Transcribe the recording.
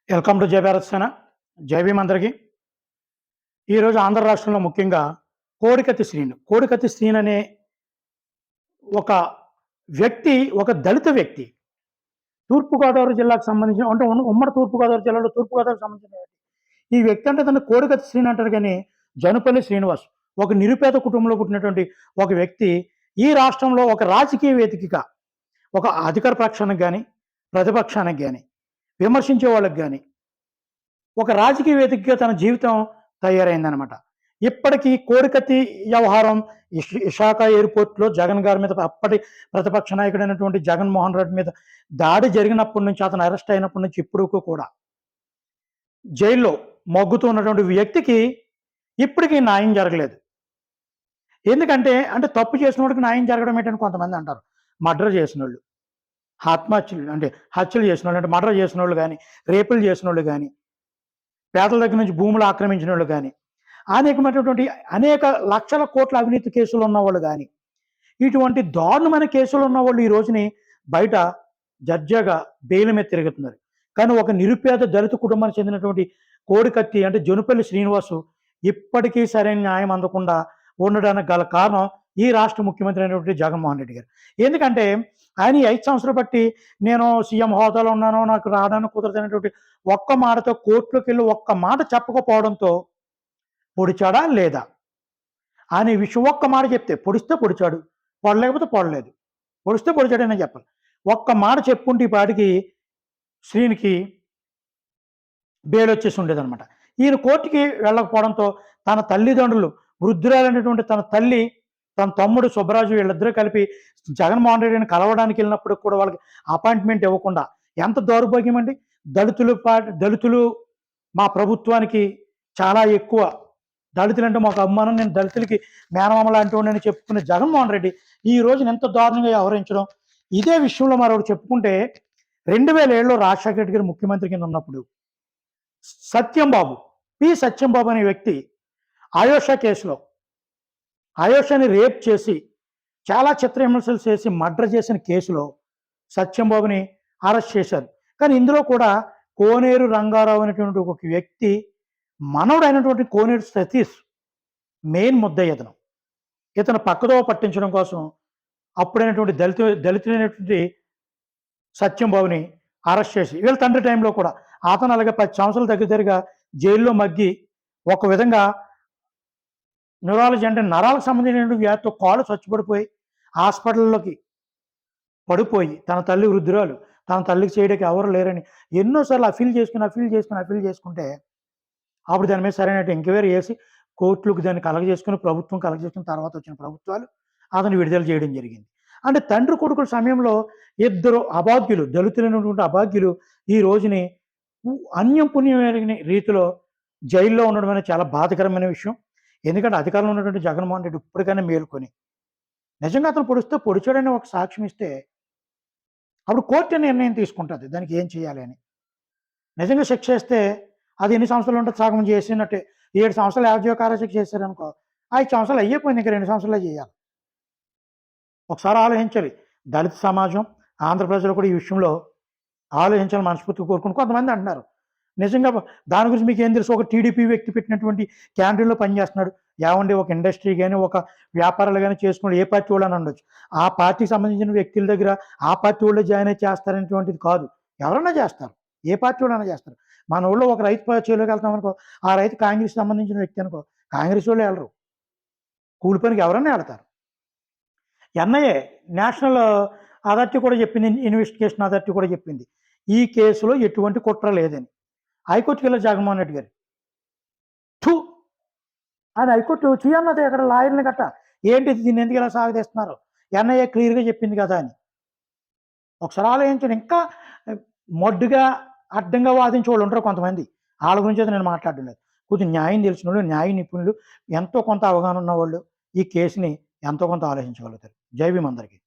Welcome to జై భారత్ సేన. జై భీమ్ అందరికీ. ఈరోజు ఆంధ్ర రాష్ట్రంలో ముఖ్యంగా కోడికత్తి శ్రీను అనే ఒక వ్యక్తి, ఒక దళిత వ్యక్తి, తూర్పుగోదావరి జిల్లాకు సంబంధించిన అంటే ఉమ్మడి తూర్పుగోదావరి జిల్లాలో తూర్పుగోదావరికి సంబంధించిన వ్యక్తి. ఈ వ్యక్తి అంటే తను కోడికత్తి శ్రీను అంటారు కానీ జనుపల్లి శ్రీనివాస్ ఒక నిరుపేద కుటుంబంలో పుట్టినటువంటి ఒక వ్యక్తి ఈ రాష్ట్రంలో ఒక రాజకీయ వేదికగా ఒక అధికార పక్షానికి కానీ ప్రతిపక్షానికి కానీ విమర్శించే వాళ్ళకి కానీ ఒక రాజకీయ వేదికగా తన జీవితం తయారైందనమాట. ఇప్పటికీ కోడికత్తి వ్యవహారం విశాఖ ఎయిర్పోర్ట్లో జగన్ గారి మీద అప్పటి ప్రతిపక్ష నాయకుడైనటువంటి జగన్మోహన్ రెడ్డి మీద దాడి జరిగినప్పటి నుంచి, అతను అరెస్ట్ అయినప్పటి నుంచి ఇప్పటికూ కూడా జైల్లో మగ్గుతూ ఉన్నటువంటి వ్యక్తికి ఇప్పటికీ న్యాయం జరగలేదు. ఎందుకంటే తప్పు చేసిన వాడికి న్యాయం జరగడం ఏంటని కొంతమంది అంటారు. మర్డర్ చేసిన వాళ్ళు, హత్యలు చేసిన వాళ్ళు, అంటే మర్డర్ చేసిన వాళ్ళు కానీ, రేపులు చేసిన వాళ్ళు కానీ, పేదల దగ్గర నుంచి భూములు ఆక్రమించిన వాళ్ళు కానీ, అనేక లక్షల కోట్ల అవినీతి కేసులు ఉన్నవాళ్ళు కానీ, ఇటువంటి దారుణమైన కేసులు ఉన్నవాళ్ళు ఈ రోజుని బయట జడ్జాగా బెయిల్ మీద తిరుగుతున్నారు. కానీ ఒక నిరుపేద దళిత కుటుంబానికి చెందినటువంటి కోడికత్తి అంటే జనుపల్లి శ్రీనివాసు ఇప్పటికీ సరైన న్యాయం అందకుండా ఉండడానికి గల కారణం ఈ రాష్ట్ర ముఖ్యమంత్రి అయినటువంటి జగన్మోహన్ రెడ్డి గారు. ఎందుకంటే ఆయన 5 సంవత్సరాలు బట్టి నేను సీఎం హోదాలో ఉన్నాను, నాకు రావడానికి కుదరదనేటువంటి ఒక్క మాటతో కోర్టులోకి వెళ్ళి ఒక్క మాట చెప్పకపోవడంతో పొడిచాడా లేదా అనే విషయం ఒక్క మాట చెప్తే, పొడిస్తే పొడిచాడు, పొడలేకపోతే పొడలేదు, పొడిస్తే పొడిచాడనే చెప్పాలి. ఒక్క మాట చెప్పుకుంటే ఈ పాటికి శ్రీనికి బెయిల్ వచ్చేసి ఉండేదన్నమాట. ఈయన కోర్టుకి వెళ్ళకపోవడంతో తన తల్లిదండ్రులు, వృద్ధురాలైనటువంటి తన తల్లి, తన తమ్ముడు సుబ్బరాజు వీళ్ళిద్దరూ కలిపి జగన్మోహన్ రెడ్డిని కలవడానికి వెళ్ళినప్పుడు కూడా వాళ్ళకి అపాయింట్మెంట్ ఇవ్వకుండా, ఎంత దౌర్భాగ్యం అండి. దళితులు మా ప్రభుత్వానికి చాలా ఎక్కువ, దళితులు అంటే మాకు అభిమానం, నేను దళితులకి మేనమామ లాంటి వాడిని చెప్పుకునే జగన్మోహన్ రెడ్డి ఈ రోజున ఎంత దారుణంగా వ్యవహరించడం. ఇదే విషయంలో మరొకటి చెప్పుకుంటే 2007లో రాజశేఖర రెడ్డి గారు ముఖ్యమంత్రి కింద ఉన్నప్పుడు సత్యంబాబు అనే వ్యక్తి ఆయోషా కేసులో ఆయోషాని రేప్ చేసి చాలా చిత్రహింసలు చేసి మర్డర్ చేసిన కేసులో సత్యంబాబుని అరెస్ట్ చేశారు. కానీ ఇందులో కూడా కోనేరు రంగారావు అనేటువంటి ఒక వ్యక్తి మనవుడైనటువంటి కోనేరు సతీష్ మెయిన్ ముద్దయ్య. ఇతను పక్కదోవ పట్టించడం కోసం అప్పుడైనటువంటి దళితులైనటువంటి సత్యంబాబుని అరెస్ట్ చేసి, వీళ్ళ తండ్రి టైంలో కూడా అతను అలాగే 10 సంవత్సరాల దగ్గరగా జైల్లో మగ్గి ఒక విధంగా న్యూరాలజీ అంటే నరాలకు సంబంధించిన వ్యాధితో కాళ్ళు చచ్చిపడిపోయి హాస్పిటల్లోకి పడిపోయి, తన తల్లి వృద్ధురాలు, తన తల్లికి చేయడానికి ఎవరు లేరని ఎన్నోసార్లు అఫీల్ చేసుకుంటే అప్పుడు దాని మీద సరైన ఎంక్వైరీ చేసి కోర్టులకు దాన్ని ప్రభుత్వం కలగజేసుకున్న తర్వాత వచ్చిన ప్రభుత్వాలు అతను విడుదల చేయడం జరిగింది. అంటే తండ్రి కొడుకుల సమయంలో ఇద్దరు అభాగ్యులు, దళితులైనటువంటి అభాగ్యులు ఈ రోజుని అన్యం పుణ్యమైన రీతిలో జైల్లో ఉండడం అనేది చాలా బాధకరమైన విషయం. ఎందుకంటే అధికారంలో ఉన్నటువంటి జగన్మోహన్ రెడ్డి ఇప్పటికైనా మేలుకొని నిజంగా అతను పొడిచాడని ఒక సాక్ష్యం ఇస్తే అప్పుడు కోర్టు నిర్ణయం తీసుకుంటుంది దానికి ఏం చేయాలి అని. నిజంగా శిక్ష ఇస్తే అది ఎన్ని సంవత్సరాలు ఉంటే సగం చేసినట్టే. 7 సంవత్సరాలు యావజ్జీవ కారాశిక్ష చేశారనుకో, 5 సంవత్సరాలు అయిపోయింది, ఇంకా 2 సంవత్సరాలు చేయాలి. ఒకసారి ఆలోచించాలి దళిత సమాజం, ఆంధ్ర ప్రజలు కూడా ఈ విషయంలో ఆలోచించాలని మనస్ఫూర్తిగా కోరుకుని కొంతమంది అంటున్నారు. నిజంగా దాని గురించి మీకు ఏం తెలుసు? ఒక టీడీపీ వ్యక్తి పెట్టినటువంటి క్యాంటీన్లో పనిచేస్తున్నాడు. ఏమండి, ఒక ఇండస్ట్రీ కానీ ఒక వ్యాపారాలు కానీ చేసుకుని ఏ పార్టీ వాళ్ళు అని ఉండొచ్చు. ఆ పార్టీకి సంబంధించిన వ్యక్తుల దగ్గర ఆ పార్టీ వాళ్ళు జాయిన్ అయి చేస్తారనేటువంటిది కాదు, ఎవరైనా చేస్తారు, ఏ పార్టీ వాళ్ళైనా చేస్తారు. మన ఊళ్ళో ఒక రైతు చేలోకి వెళ్తాం అనుకో, ఆ రైతు కాంగ్రెస్ సంబంధించిన వ్యక్తి అనుకో, కాంగ్రెస్ వాళ్ళు వెళ్ళరు, కూలి పనికి ఎవరైనా వెళ్తారు. ఎన్ఐఏ నేషనల్ అథారిటీ కూడా చెప్పింది, ఇన్వెస్టిగేషన్ అథారిటీ కూడా చెప్పింది ఈ కేసులో ఎటువంటి కుట్ర లేదని. హైకోర్టుకి వెళ్ళారు జగన్మోహన్ రెడ్డి గారు. ఆయన హైకోర్టు అన్నది అక్కడ లాయర్ని గట్ట ఏంటి దీన్ని ఎందుకు ఇలా సాగదీస్తున్నారు, ఎన్ఐఏ క్లియర్గా చెప్పింది కదా అని. ఒకసారి ఆలోచించండి. ఇంకా మొడ్డుగా అడ్డంగా వాదించే వాళ్ళు ఉంటారు కొంతమంది, వాళ్ళ గురించి అయితే నేను మాట్లాడడం లేదు. కొంచెం న్యాయం తెలిసిన వాళ్ళు, న్యాయ నిపుణులు, ఎంతో కొంత అవగాహన ఉన్న వాళ్ళు ఈ కేసుని ఎంతో కొంత ఆలోచించగలుగుతారు. జై భీమ్ అందరికీ.